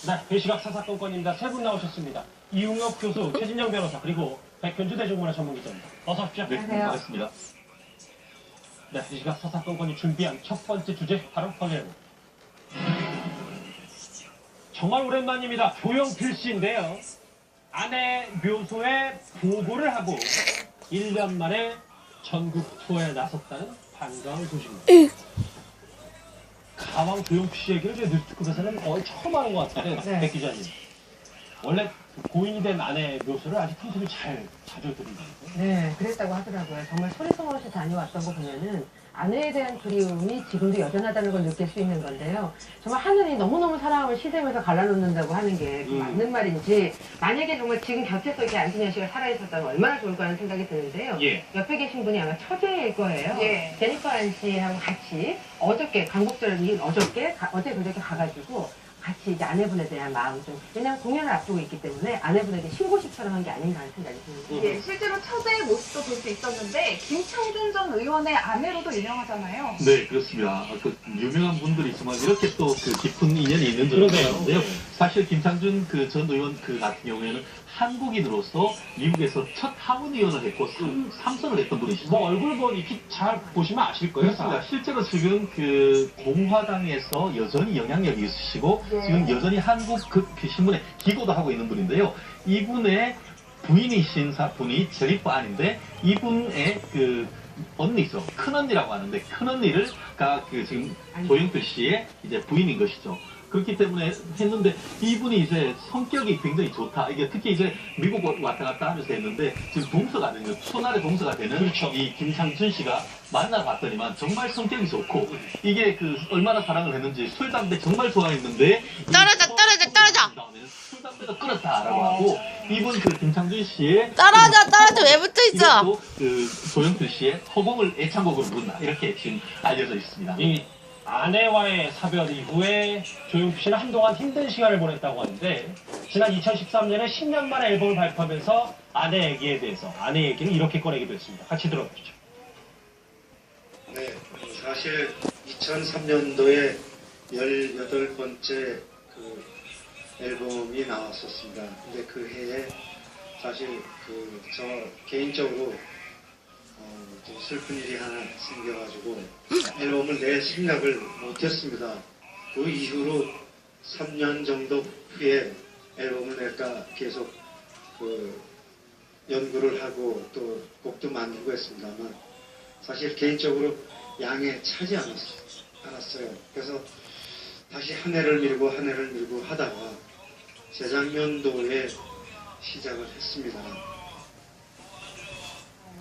네, 배시각 사사건건입니다. 세 분 나오셨습니다. 이웅엽 교수, 최진영 변호사, 그리고 백현주 대중문화 전문기자입니다. 어서 오십시오. 네, 반갑습니다. 네, 배시각 사사건건이 준비한 첫 번째 주제, 바로 허례. 정말 오랜만입니다. 조영필 씨인데요. 아내 묘소에 보고를 하고 1년 만에 전국 투어에 나섰다는 반가운 소식입니다. 가왕 조영필 씨 얘기를 제가 뉴스에서는 거의 처음 하는 것 같은데, 네. 백 기자님. 원래 고인이 된 아내 묘소를 아직 틈틈이 자주 들린다고요? 네, 그랬다고 하더라고요. 정말 소리소문 없이 다녀왔던 거 보면은 아내에 대한 그리움이 지금도 여전하다는 걸 느낄 수 있는 건데요. 정말 하늘이 너무너무 사랑을 시샘에서 갈라놓는다고 하는 게 맞는 말인지, 만약에 정말 지금 곁에 서 이렇게 안진현 씨가 살아있었다면 얼마나 좋을까 하는 생각이 드는데요. 예. 옆에 계신 분이 아마 처제일 거예요. 예. 제니퍼 안 씨하고 같이 어저께 어제 그저께 가가지고 같이 이제 아내분에 대한 마음을 좀, 왜냐면 공연을 앞두고 있기 때문에 아내분에게 신고식처럼 한 게 아닌가 하는 생각이 듭니다. 예, 실제로 처제의 모습도 볼 수 있었는데 김창준 전 의원의 아내로도 유명하잖아요. 네, 그렇습니다. 그 유명한 분들이지만 이렇게 또 그 깊은 인연이 있는 줄 그러네요. 알았는데요. 사실 김창준 그 전 의원 그 같은 경우에는 한국인으로서 미국에서 첫 하원의원을 했고 삼선을 했던 분이시죠. 뭐 얼굴 이렇게 잘 보시면 아실 거예요. 그렇습니다. 실제로 지금 그 공화당에서 여전히 영향력이 있으시고 네. 지금 여전히 한국 그 신문에 기고도 하고 있는 분인데요. 이분의 부인이신 분이 제니퍼 안인데 이분의 그 언니죠. 큰언니라고 하는데 큰언니가 그 지금 조영필 씨의 이제 부인인 것이죠. 그렇기 때문에 했는데 이분이 이제 성격이 굉장히 좋다. 이게 특히 이제 미국 왔다 갔다 하면서 했는데 지금 동서가 되는 초날의 동서가 되는 그렇죠. 이 김창준 씨가 만나봤더니만 정말 성격이 좋고 이게 그 얼마나 사랑을 했는지 술 담배 정말 좋아했는데 떨어져. 다음에는 술 담배도 끊었다라고 하고 이분 그 김창준 씨의 떨어져 왜 붙어 있어? 이것도 그 조영필 씨의 허공을 애창곡으로 부른다 이렇게 지금 알려져 있습니다. 이 아내와의 사별 이후에 조용필 씨는 한동안 힘든 시간을 보냈다고 하는데, 지난 2013년에 10년 만에 앨범을 발표하면서 아내 얘기에 대해서 아내 얘기를 이렇게 꺼내기도 했습니다. 같이 들어보시죠. 네, 사실 2003년도에 18번째 그 앨범이 나왔었습니다. 근데 그 해에 사실 그 저 개인적으로 좀 슬픈 일이 하나 생겨가지고 앨범을 낼 생각을 못했습니다. 그 이후로 3년 정도 후에 앨범을 낼까 계속 그 연구를 하고 또 곡도 만들고 했습니다만 사실 개인적으로 양에 차지 않았어요. 그래서 다시 한 해를 밀고 하다가 재작년도에 시작을 했습니다.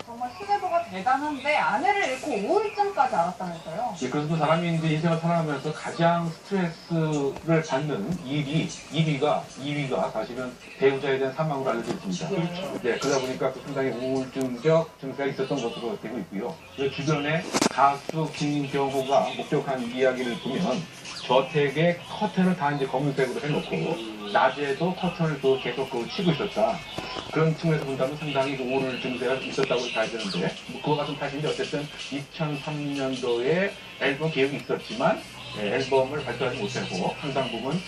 정말 수뇌부가 대단한데 아내를 잃고 우울증까지 알았다면서요. 예, 그래서 그 사람이 이제 인생을 살아가면서 가장 스트레스를 받는 2위가 사실은 배우자에 대한 사망으로 알려져 있습니다. 그렇죠. 네, 그러다 보니까 그 상당히 우울증적 증세가 있었던 것으로 되고 있고요. 그 주변에 가수 김경호가 목격한 이야기를 보면 저택에 커튼을 다 이제 검은색으로 해놓고 낮에도 커튼을 또 계속 치고 있었다. 그런 측면에서 본다면 상당히 우울 증세가 있었다고 봐야 되는데, 뭐 그와 같은 사실이 어쨌든 2003년도에 앨범 계획이 있었지만 앨범을 발표하지 못하고 상당 부분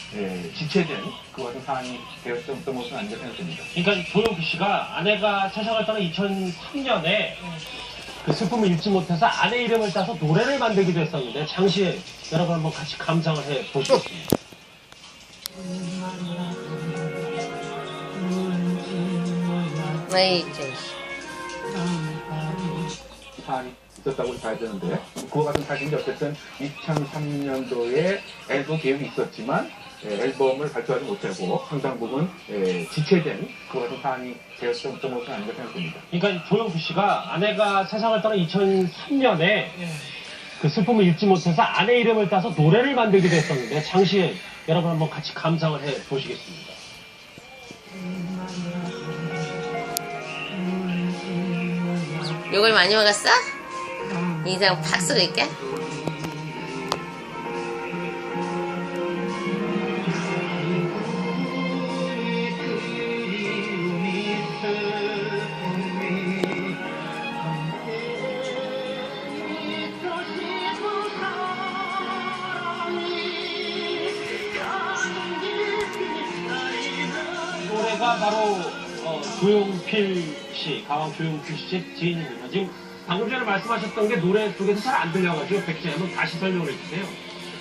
지체된 그와 같은 사안이 되었던 것은 아닌가 생각됩니다. 그러니까 조용필 씨가 아내가 세상을 떠난 2003년에 그 슬픔을 잊지 못해서 아내 이름을 따서 노래를 만들기도 했었는데, 당시에 여러분 한번 같이 감상을 해 보시겠습니다. 에이, 저 사안이 있었다고 봐야 되는데, 그와 같은 사실이 어쨌든 2003년도에 앨범 계획이 있었지만 앨범을 발표하지 못하고 상당 부분 지체된 그와 같은 사안이 되었던 것은 아닌가 생각됩니다. 그러니까 조용필 씨가 아내가 세상을 떠난 2003년에 그 슬픔을 잊지 못해서 아내 이름을 따서 노래를 만들기도 했었는데, 당시에 여러분 한번 같이 감상을 해 보시겠습니다. 욕을 많이 먹었어? 인상 팍 쓰고 있게? 제가 바로 조용필 씨, 가왕 조용필 씨 지인입니다. 지금 방금 전에 말씀하셨던 게 노래 속에서 잘 안 들려가지고 백지영 한번 다시 설명을 해주세요.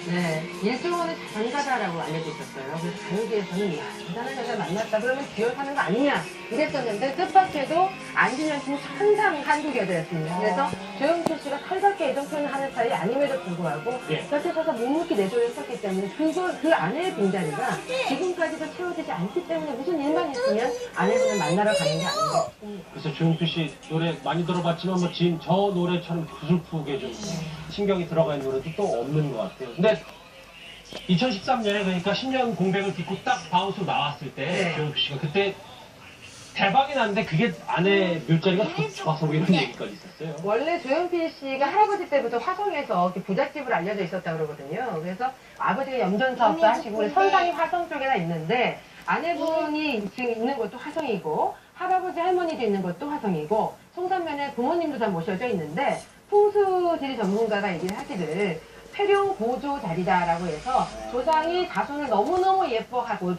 네, 일종의 자산가다라고 알려져 있었어요. 그래서 가요계에서는 야, 대단한 여자 만났다 그러면 기억하는 거 아니냐 이랬었는데 뜻밖에도 안진현 씨는 천상 한국 여자였습니다. 그래서 조용필 씨가 살갑게 애정 표현을 하는 스타일이 아님에도 불구하고 예. 곁에 서서 묵묵히 내조를 했었기 때문에 그 아내의 빈자리가 지금까지도 채워지지 않기 때문에 무슨 일만 있으면 아내분을 만나러 가는 게 아닌가 싶습니다. 그래서 조용필 씨 노래 많이 들어봤지만 뭐 지금 저 노래처럼 구슬프게 좀 신경이 들어가 있는 노래도 또 없는 것 같아요. 근데 2013년에 그러니까 10년 공백을 딛고 딱 바우스로 나왔을 때 네. 조용필 씨가 그때 대박이 났는데 그게 아내 묘자리가 좋아서 뭐 이런 얘기까지 있었어요. 원래 조용필 씨가 할아버지 때부터 화성에서 이렇게 부잣집을 알려져 있었다고 그러거든요. 그래서 아버지가 염전 사업도 하시고 우리 선산이 화성 쪽에나 있는데 아내분이 지금 있는 곳도 화성이고 할아버지 할머니도 있는 곳도 화성이고 송산면에 부모님도 다 모셔져 있는데 풍수지리 전문가가 얘기를 하기를 폐룡 고조 자리다라고 해서 조상이 자손을 너무너무 예뻐하고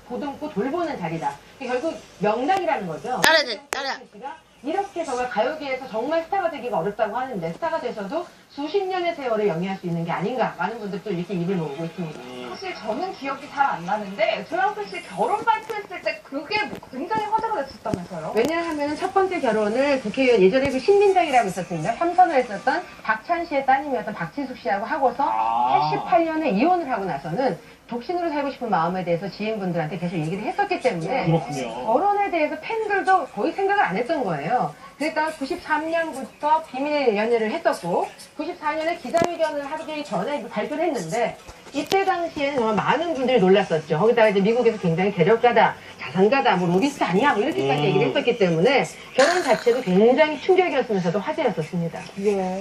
보듬고 돌보는 자리다. 결국 명당이라는 거죠. 따라. 이렇게 정말 가요계에서 정말 스타가 되기가 어렵다고 하는데 스타가 돼서도 수십 년의 세월을 영위할 수 있는 게 아닌가 많은 분들도 이렇게 입을 모으고 있습니다. 사실 저는 기억이 잘 안 나는데 조용필 씨 결혼 발표했을 때 그게 굉장히 화제가 됐었다면서요? 왜냐하면 첫 번째 결혼을 국회의원 예전에 그 신민정이라고 있었습니다. 삼선을 했었던 박찬 씨의 따님이었던 박진숙 씨하고 하고서 88년에 이혼을 하고 나서는 독신으로 살고 싶은 마음에 대해서 지인분들한테 계속 얘기를 했었기 때문에 그렇군요. 결혼에 대해서 팬들도 거의 생각을 안 했던 거예요. 그러니까 93년부터 비밀 연애를 했었고 94년에 기자회견을 하기 전에 발표를 했는데 이때 당시에는 정말 많은 분들이 놀랐었죠. 거기다가 이제 미국에서 굉장히 대력가다, 자산가다, 뭐 로비스트 아니야, 뭐 이렇게까지 얘기를 했었기 때문에 결혼 자체도 굉장히 충격이었으면서도 화제였었습니다.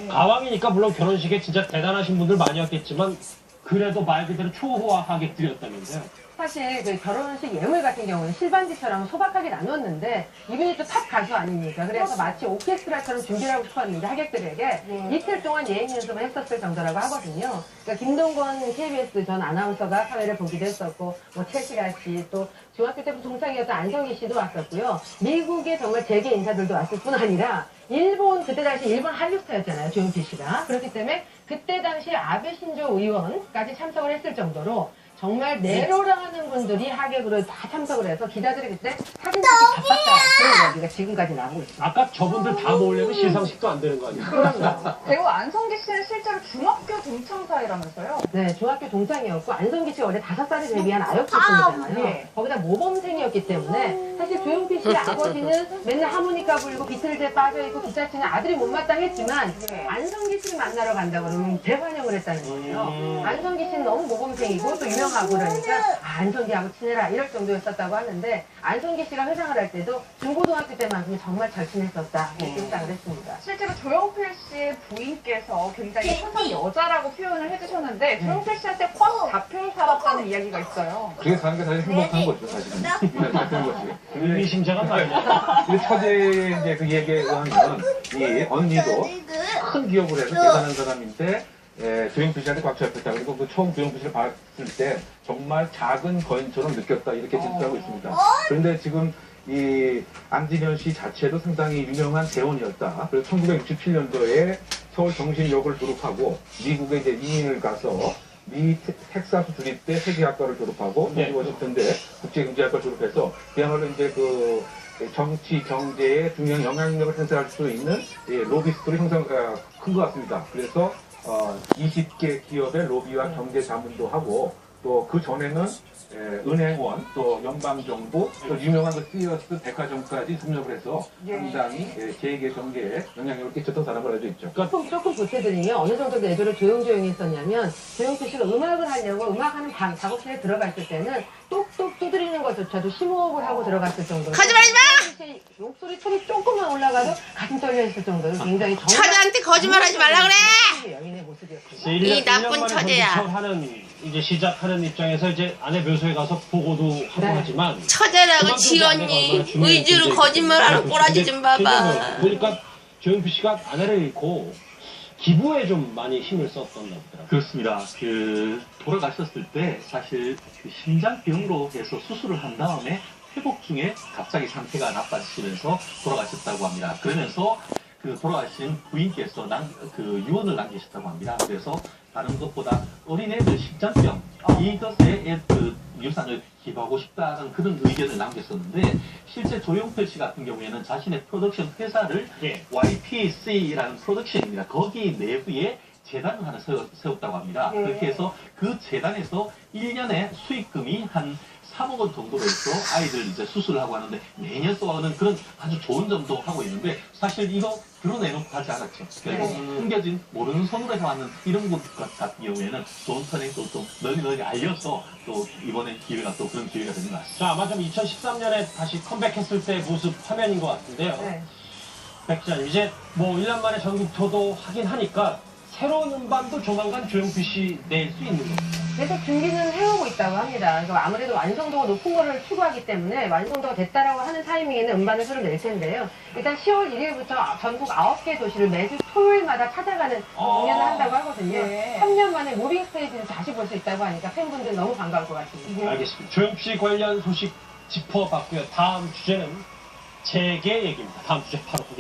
가왕이니까 물론 결혼식에 진짜 대단하신 분들 많이 왔겠지만 그래도 말 그대로 초호화 하객들이었다면서요. 사실 그 결혼식 예물 같은 경우는 실반지처럼 소박하게 나눴는데 이분이 또 탑 가수 아닙니까? 그래서 마치 오케스트라처럼 준비를 하고 싶었는데 하객들에게 이틀 동안 예행 연습을 했었을 정도라고 하거든요. 그러니까 김동건 KBS 전 아나운서가 사회를 보기도 했었고 뭐 최시라 씨 또 중학교 때부터 동창이었던 안성기 씨도 왔었고요. 미국의 정말 재계 인사들도 왔을 뿐 아니라 일본 그때 당시 일본 한류스타였잖아요. 조용필 씨가. 그렇기 때문에 그때 당시 아베 신조 의원까지 참석을 했을 정도로 정말 내로라는 분들이 하객으로 다 참석을 해서 기자들이 그때 사진 찍기 바빴다 그런 얘기가 지금까지 나오고 있습니다. 아까 저분들 다 모으려면 시상식도 안 되는 거 아니에요? 그럼요. 배우 안성기 씨는 실제로 중학교 동창 사이라면서요? 네, 중학교 동창이었고 안성기 씨가 원래 5살에 데뷔한 아역제품이잖아요. 예. 거기다 모범생이었기 때문에 사실 조용필 씨의 아버지는 맨날 하모니카 불고 비틀즈에 빠져있고 기타 치는 아들이 못마땅했지만 안성기 씨를 만나러 간다 그러면 대환영을 했다는 거예요. 안성기 씨는 너무 모범생이고 또 유명하고 그러니까 안성기하고 친해라 이럴 정도였었다고 하는데 안성기 씨가 회상을 할 때도 중고등학교 때만큼 정말 절친했었다 이렇게 회상을 했습니다. 실제로 조용필 씨의 부인께서 굉장히 천상 여자라고 표현을 해주셨는데 조용필 씨한테 꽉 잡혀 살았다는 이야기가 있어요. 그게 사는 게 사실 행복한 거죠, 사실은. 그런 거지. 의미심장한 말이야. 근데 처제의 이제 그 얘기에 의하면 이 언니도 큰 기업을 해서 대단한 사람인데 조용필 씨한테 꽉 잡혔다. 그리고 그 처음 조용필 씨를 봤을 때 정말 작은 거인처럼 느꼈다. 이렇게 진술하고 있습니다. 그런데 지금 이 안진현 씨 자체도 상당히 유명한 대원이었다. 그래서 1967년도에 서울 정신여고를 졸업하고 미국에 이제 이민을 가서 미 텍사스 주립대 세계학과를 졸업하고 네. 워싱턴대 국제경제학과 졸업해서 그야말로 이제 그 정치 경제에 중요한 영향력을 행사할 수 있는 로비스트로 큰 것 같습니다. 그래서 20개 기업의 로비와 경제 자문도 하고 또 그 전에는 은행원 또 연방정부 또 유명한 그 시어스 백화점까지 섭렵을 해서 상당히 재계 경제에 영향력을 끼쳤던 사람으로 알려져 있죠. 조금 보태드리면 어느 정도 내조를 조용조용히 했었냐면 조용필 씨가 음악을 하려고 음악하는 작업실에 들어갔을 때는 똑똑 두드리는 것조차도 심호흡을 하고 들어갔을 정도로 거짓말하지 마! 목소리 톤이 조금만 올라가도 가슴 떨려 있을 정도로 굉장히 정말 처제한테 거짓말하지 말라 그래! 여인의 모습이었습니다. 그래서 1년, 이 나쁜 1년 만에 처제야. 하는 이제 시작하는 입장에서 이제 아내 묘소에 가서 보고도 하고 네. 하지만 처제라고 그만큼 지 이제 아내가 언니 얼마나 중요한 의지로 존재인지 거짓말하는 알고 꼬라지 있는데 좀 봐봐. 최근에 보니까 조용필 씨가 아내를 잃고 기부에 좀 많이 힘을 썼던 것 같더라고요. 그렇습니다. 그 돌아가셨을 때 사실 그 심장병으로 해서 수술을 한 다음에 회복 중에 갑자기 상태가 나빠지시면서 돌아가셨다고 합니다. 그러면서 그 돌아가신 부인께서 유언을 남기셨다고 합니다. 그래서 다른 것보다 어린애들 식전병 이것에 그 유산을 기부하고 싶다는 그런 의견을 남겼었는데 실제 조용필 씨 같은 경우에는 자신의 프로덕션 회사를 예. YPC라는 프로덕션입니다. 거기 내부에 재단을 하나 세웠다고 합니다. 네. 그렇게 해서 그 재단에서 1년에 수익금이 한 3억 원 정도로 해서 아이들 이제 수술을 하고 하는데 매년 써오는 그런 아주 좋은 점도 하고 있는데 사실 이거 드러내놓고 하지 않았죠. 결국 숨겨진 모르는 손으로 해왔는 이런 것 같은 경우에는 좋은 턴에 또 널리 알려서 또 이번에 기회가 또 그런 기회가 되는 것 같습니다. 자, 아마 좀 2013년에 다시 컴백했을 때 모습 화면인 것 같은데요. 네. 백 기자님, 이제 뭐 1년 만에 전국 투어도 하긴 하니까 새로운 음반도 조만간 조용필 씨 낼 수 있는 겁니다. 계속 준비는 해오고 있다고 합니다. 그래서 아무래도 완성도가 높은 거를 추구하기 때문에 완성도가 됐다라고 하는 타이밍에는 음반을 새로 낼 텐데요. 일단 10월 1일부터 전국 9개 도시를 매주 토요일마다 찾아가는 공연을 한다고 하거든요. 네. 3년 만에 무빙 스테이지를 다시 볼 수 있다고 하니까 팬분들 너무 반가울 것 같습니다. 알겠습니다. 조용필 씨 관련 소식 짚어봤고요. 다음 주제는 재계 얘기입니다. 다음 주제 바로 보겠습니다.